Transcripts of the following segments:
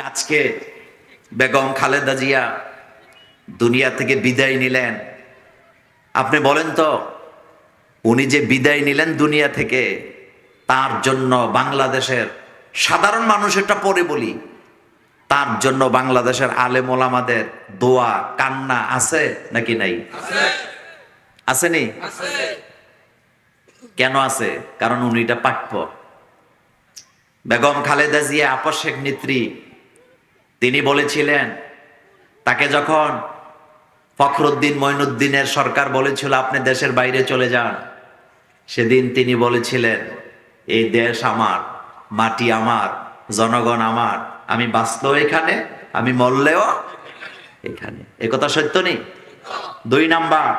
আজকে বেগম খালেদা জিয়া দুনিয়া থেকে বিদায় নিলেন। আপনি বলেন তো, উনি যে বিদায় নিলেন দুনিয়া থেকে, তার জন্য বাংলাদেশের সাধারণ মানুষেরটা পরে বলি, তার জন্য বাংলাদেশের আলেম ওলামাদের দোয়া কান্না আছে নাকি নাই? আসেনি? কেন আছে? কারণ উনি এটা প্রাপ্য। বেগম খালেদা জিয়া আপসেক নেত্রী, তিনি বলেছিলেন, তাকে যখন ফখরুদ্দিন মঈনুদ্দিনের সরকার বলেছিল আপনি দেশের বাইরে চলে যান, সেদিন তিনি বলেছিলেন এই দেশ আমার, মাটি আমার, জনগণ আমার, আমি বাঁচলেও এখানে, আমি মরলেও এখানে। এ কথা সত্য নেই? 2 নাম্বার,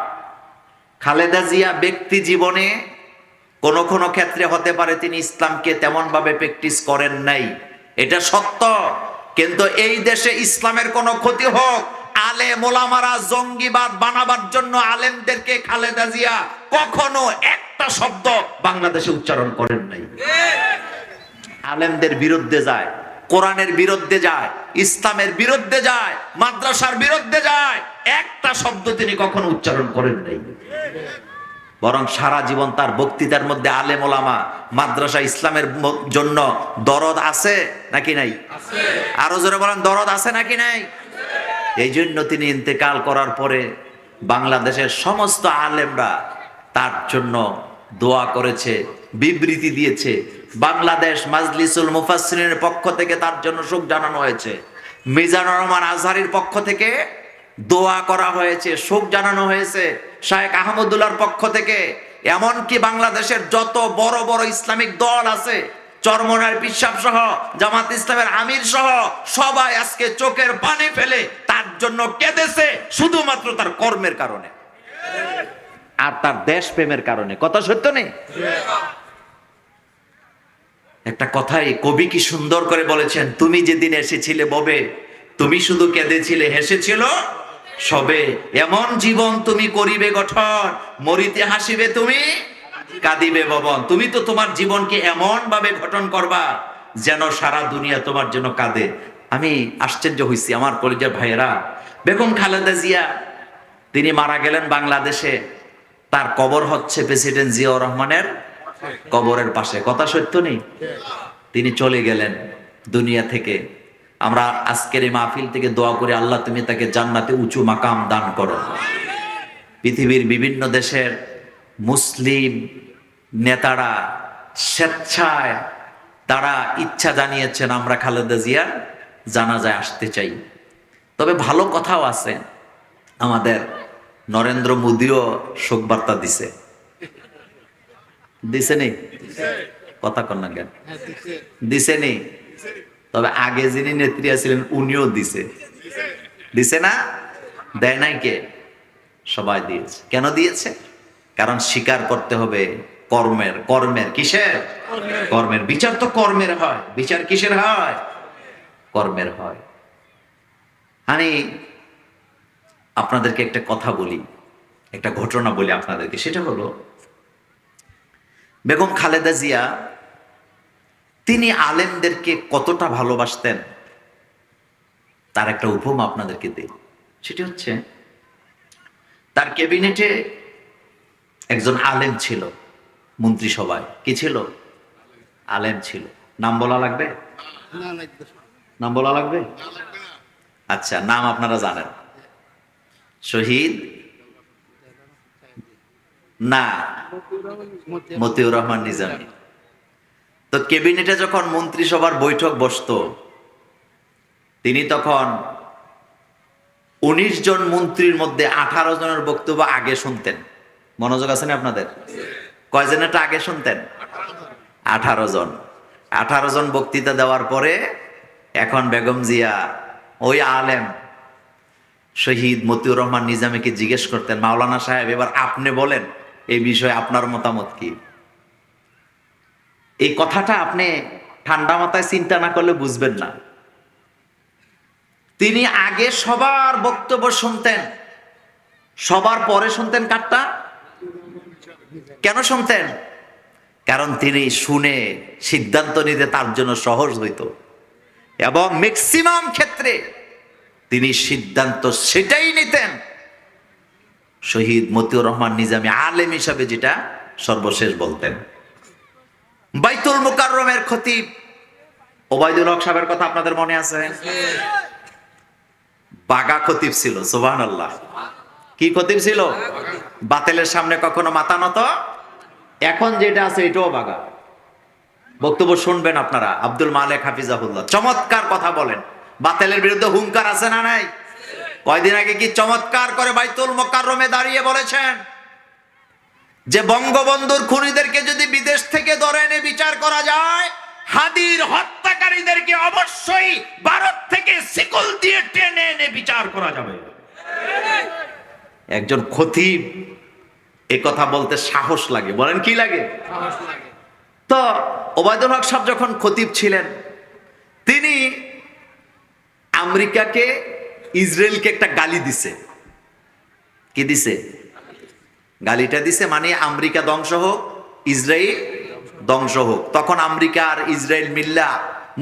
খালেদা জিয়া ব্যক্তি জীবনে কোনো কোনো ক্ষেত্রে হতে পারে তিনি ইসলামকে তেমন ভাবে প্র্যাকটিস করেন নাই, এটা সত্য। কিন্তু এই দেশে ইসলামের কোনো ক্ষতি হোক, আলেম ওলামারা জঙ্গিবাদ বানাবার জন্য আলেমদেরকে খালেদা জিয়া কখনো একটা শব্দ বাংলাদেশে উচ্চারণ করেন নাই। আলেমদের বিরুদ্ধে যায়, কোরআনের বিরুদ্ধে যায়, ইসলামের বিরুদ্ধে যায়, মাদ্রাসার বিরুদ্ধে যায়, একটা শব্দ তিনি কখনো উচ্চারণ করেন নাই। বরং সারা জীবন তার বক্তৃতার মধ্যে আলেম ওলামা, মাদ্রাসা, ইসলামের জন্য দরদ আছে নাকি নাই? আরো জোরে বলেন, দরদ আছে নাকি নাই? এই জন্য তিনি ইন্তেকাল করার পরে বাংলাদেশের সমস্ত আলেমরা তার জন্য দোয়া করেছে, বিবৃতি দিয়েছে। বাংলাদেশ মাজলিসুল মুফাসসিরিনের পক্ষ থেকে তার জন্য শোক জানানো হয়েছে, মিজানুর রহমান আজহারীর পক্ষ থেকে দোয়া করা হয়েছে, শোক জানানো হয়েছে, শায়েখ আহমদুল্লাহর পক্ষ থেকে। এমনকি বাংলাদেশের যত বড় বড় ইসলামিক দল আছে, চরমনার পিসাব সহ, জামাত ইসলামের আমির সহ, সবাই আজকে চোখের পানি ফেলে তার জন্য কেঁদেছে, শুধুমাত্র তার কর্মের কারণে আর তার দেশ প্রেমের কারণে। কথা সত্য নেই? একটা কথাই কবি কি সুন্দর করে বলেছেন, তুমি যেদিন এসেছিলে ববে, তুমি শুধু কেঁদেছিলে, হেসেছিল সবে। এমন জীবন তুমি করিবে গঠন, মরিতে হাসিবে তুমি, কাঁদিবে ভবন। তুমি তো তোমার জীবনকে এমন ভাবে গঠন করবা যেন সারা দুনিয়া তোমার জন্য কাঁদে। আমি আশ্চর্য হইছি আমার কলিজার ভাইয়েরা, বেগম খালেদা জিয়া তিনি মারা গেলেন বাংলাদেশে, তার কবর হচ্ছে প্রেসিডেন্ট জিয়াউর রহমানের কবরের পাশে। কথা সত্য নেই? তিনি চলে গেলেন দুনিয়া থেকে। আমরা আজকের এই মাহফিল থেকে দোয়া করি, আল্লাহ তুমি তাকে জান্নাতে উঁচু মাকাম দান করো। পৃথিবীর বিভিন্ন দেশের মুসলিম নেতারা স্বেচ্ছায় তারা ইচ্ছা জানিয়েছেন আমরা খালেদা জিয়ার জানাজায় আসতে চাই। তবে ভালো কথাও আছে, আমাদের নরেন্দ্র মোদীও শোক বার্তা দিছে, দিছে নি? কথা কন না কেন? দিছে নি? তবে আগে যিনি নেত্রী ছিলেন উনিও দিছে, দিছে না? দেয় নাই কে? সবাই দিয়েছে। কেন দিয়েছে? কারণ স্বীকার করতে হবে কর্মের, কর্মের কিসের? কর্মের বিচার তো কর্মের হয়। বিচার কিসের হয়? কর্মের হয়। আমি আপনাদেরকে একটা কথা বলি, একটা ঘটনা বলি আপনাদেরকে। সেটা হলো, বেগম খালেদা জিয়া তিনি আলেমদেরকে কতটা ভালোবাসতেন তার একটা উপমা আপনাদেরকে দিই। সেটি হচ্ছে, তার ক্যাবিনেটে একজন আলেম ছিল, মন্ত্রিসভায় কি ছিল? আলেম ছিল। নাম বলা লাগবে? নাম বলা লাগবে? আচ্ছা, নাম আপনারা জানেন। শহীদ না, মতিউর রহমান নিজামী। তো ক্যাবিনেটে যখন মন্ত্রিসভার বৈঠক বসতো, তিনি তখন 19 জন মন্ত্রীর মধ্যে 18 জনের বক্তব্য আগে শুনতেন। মনোযোগ আছে না আপনাদের? কয়জনেরটা আগে শুনতেন? 18 জন। 18 জন বক্তৃতা দেওয়ার পরে এখন বেগম জিয়া ওই আলেম শহীদ মতিউর রহমান নিজামীকে জিজ্ঞেস করতেন, মাওলানা সাহেব এবার আপনি বলেন এই বিষয়ে আপনার মতামত কি? এই কথাটা আপনি ঠান্ডা মাথায় চিন্তা না করলে বুঝবেন না। তিনি আগে সবার বক্তব্য শুনতেন, সবার পরে শুনতেন কারটা? কেন শুনতেন? কারণ তিনি শুনে সিদ্ধান্ত নিতে তার জন্য সহজ হইতো। এবং ম্যাক্সিমাম ক্ষেত্রে তিনি সিদ্ধান্ত সেটাই নিতেন শহীদ মতিউর রহমান নিজামী আলেম হিসাবে যেটা সর্বশেষ বলতেন। বাইতুল মুকাররমের খতিব ওবায়দুল হক সাহেবের কথা আপনাদের মনে আছে? বাগা খতিব ছিল, সুবহানাল্লাহ। কি খতিব ছিল? বাতিলের সামনে কখনো মাথা নত। এখন যেটা আছে এটাও বাগা। বক্তব্য শুনবেন আপনারা, আব্দুল মালেক হাফিজাহুল্লাহ চমৎকার কথা বলেন। বাতিলের বিরুদ্ধে হুঙ্কার আছে না নাই? কয়দিন আগে কি চমৎকার করে বাইতুল মুকাররমে দাঁড়িয়ে বলেছেন যে বঙ্গবন্ধুর খুনিদেরকে যদি বিদেশ থেকে ধরে এনে বিচার করা যায়, হাদির হত্যাকারীদেরকে অবশ্যই ভারত থেকে শিকল দিয়ে টেনে এনে বিচার করা যাবে। একজন খতিব এ কথা বলতে সাহস লাগে, বলেন কি লাগে? তো ওবায়দুল হক সাহেব যখন খতিব ছিলেন, তিনি আমেরিকাকে ইসরায়েলকে একটা গালি দিছে। কি দিছে? গালিটা দিছে মানে আমেরিকা ধ্বংস হোক, ইসরায়েল ধ্বংস হোক। তখন আমেরিকা আর ইসরায়েল মিল্লা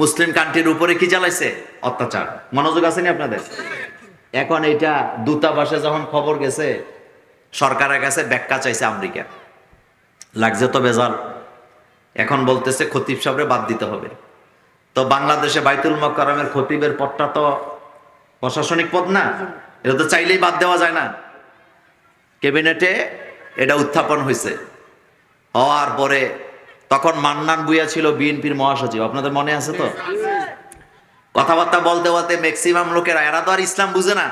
মুসলিম কান্ট্রির উপরে কি চালাইছে? অত্যাচার। মনোযোগ আছে নি আপনাদের? এখন এটা দূতাবাসে যখন খবর গেছে, সরকারের কাছে ব্যাখ্যা চাইছে আমেরিকা, লাগছে তো বেজাল। এখন বলতেছে খতিব সাহেবরে বাদ দিতে হবে। তো বাংলাদেশে বাইতুল মুকাররমের খতিবের পদটা তো প্রশাসনিক পদ না, এটা তো চাইলেই বাদ দেওয়া যায় না। ক্যাবিনেটে এটা উত্থাপন হয়েছে। হওয়ার পরে তখন মান্নান ভূঁইয়া ছিল বিএনপির মহাসচিব, আপনাদের মনে আছে তো? কথাবার্তা বলতে বলতে ম্যাক্সিমাম লোকেরা, এরা তো আর ইসলাম বুঝে না,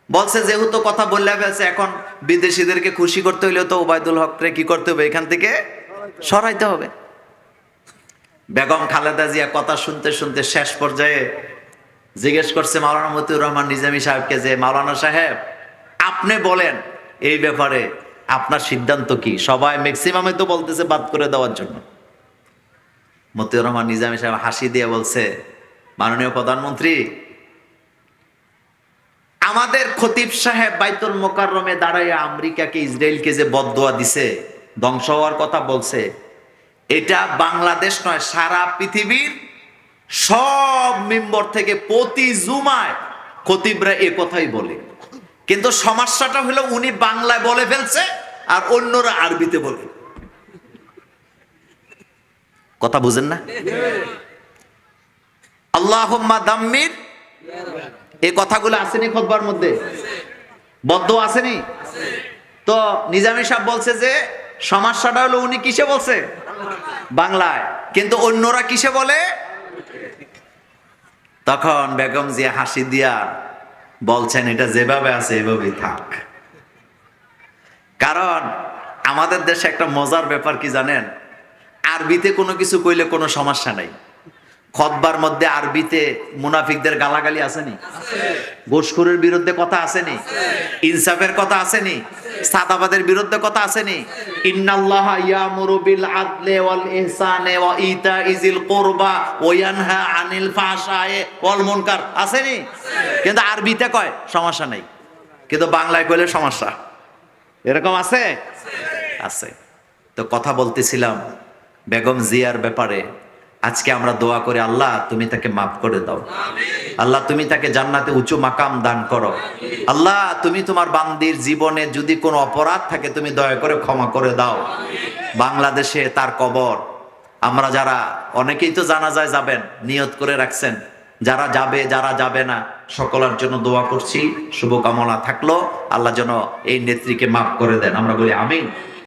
বলছে যেহেতু কথা বললে ফেলছে, এখন বিদেশিদেরকে খুশি করতে হইলে তো ওবায়দুল হকরে কি করতে হবে? এখান থেকে সরাইতে হবে। বেগম খালেদা জিয়া কথা শুনতে শুনতে শেষ পর্যায়ে জিজ্ঞেস করছে মাওলানা মতিউর রহমান নিজামী সাহেবকে যে, মাওলানা সাহেব আপনি বলেন এই ব্যাপারে আপনার সিদ্ধান্ত কি? সবাই ম্যাক্সিমামে তো বলতেছে বাদ করে দেওয়ার জন্য। মতিউর রহমান নিজামী সাহেব হাসি দিয়ে বলছে, মাননীয় প্রধানমন্ত্রী, আমাদের খতিব সাহেব বাইতুল মুকাররমে দাঁড়ায় আমেরিকাকে ইসরায়েলকে যে বদদোয়া দিছে, ধ্বংস হওয়ার কথা বলছে, এটা বাংলাদেশ নয়, সারা পৃথিবীর সব মেম্বার থেকে প্রতি জুমায় খতিবরা এ কথাই বলে। কিন্তু সমস্যাটা হলো উনি বাংলায় বলে ফেলছে আর অন্যরা আরবিতে বলে। কথা বুঝেন না? আল্লাহুম্মা দাম্মির, এই কথাগুলো আসেনি খুতবার মধ্যে? বদদোয়া আসেনি? তো নিজামী সাহেব বলছে যে সমস্যাটা হলো উনি কিসে বলছে? বাংলায়, কিন্তু অন্যরা কিসে বলে? তখন বেগম জিয়া হাসি দিয়া বলছেন, এটা যেভাবে আছে এভাবেই থাক। কারণ আমাদের দেশে একটা মজার ব্যাপার কি জানেন? আরবিতে কোনো কিছু কইলে কোনো সমস্যা নাই। খুতবার মধ্যে আরবিতে মুনাফিকদের গালাগালি আসেনি? ঘুষখোরের বিরুদ্ধে কথা আসেনি? ইনসাফের কথা আসেনি? সাদাবাদের বিরুদ্ধে কথা আসেনি? ইন্নাল্লাহা ইয়ামুরু বিল আদলি ওয়াল ইহসানি ওয়া ইতাইজিল কুরবা ওয়া ইয়ানহা আনিল ফাহশাই ওয়াল মুনকার, আসেনি? কিন্তু আরবিতে কয় সমস্যা নাই, কিন্তু বাংলায় কইলে সমস্যা। এরকম আছে? আছে। তো কথা বলতেছিলাম বেগম জিয়ার ব্যাপারে। আজকে আমরা দোয়া করি, আল্লাহ তুমি তাকে মাফ করে দাও, আল্লাহ তুমি তাকে জান্নাতে উঁচু মাকাম দান করো, আল্লাহ তুমি তোমার বান্দির জীবনে যদি কোনো অপরাধ থাকে তুমি দয়া করে ক্ষমা করে দাও। বাংলাদেশে তার কবর, আমরা যারা অনেকেই তো জানাজায় যাবেন, নিয়ত করে রাখছেন, যারা যাবে যারা যাবে না সকলের জন্য দোয়া করছি, শুভকামনা থাকলো, আল্লাহ যেন এই নেত্রীকে মাফ করে দেন। আমরা বলি আমিন।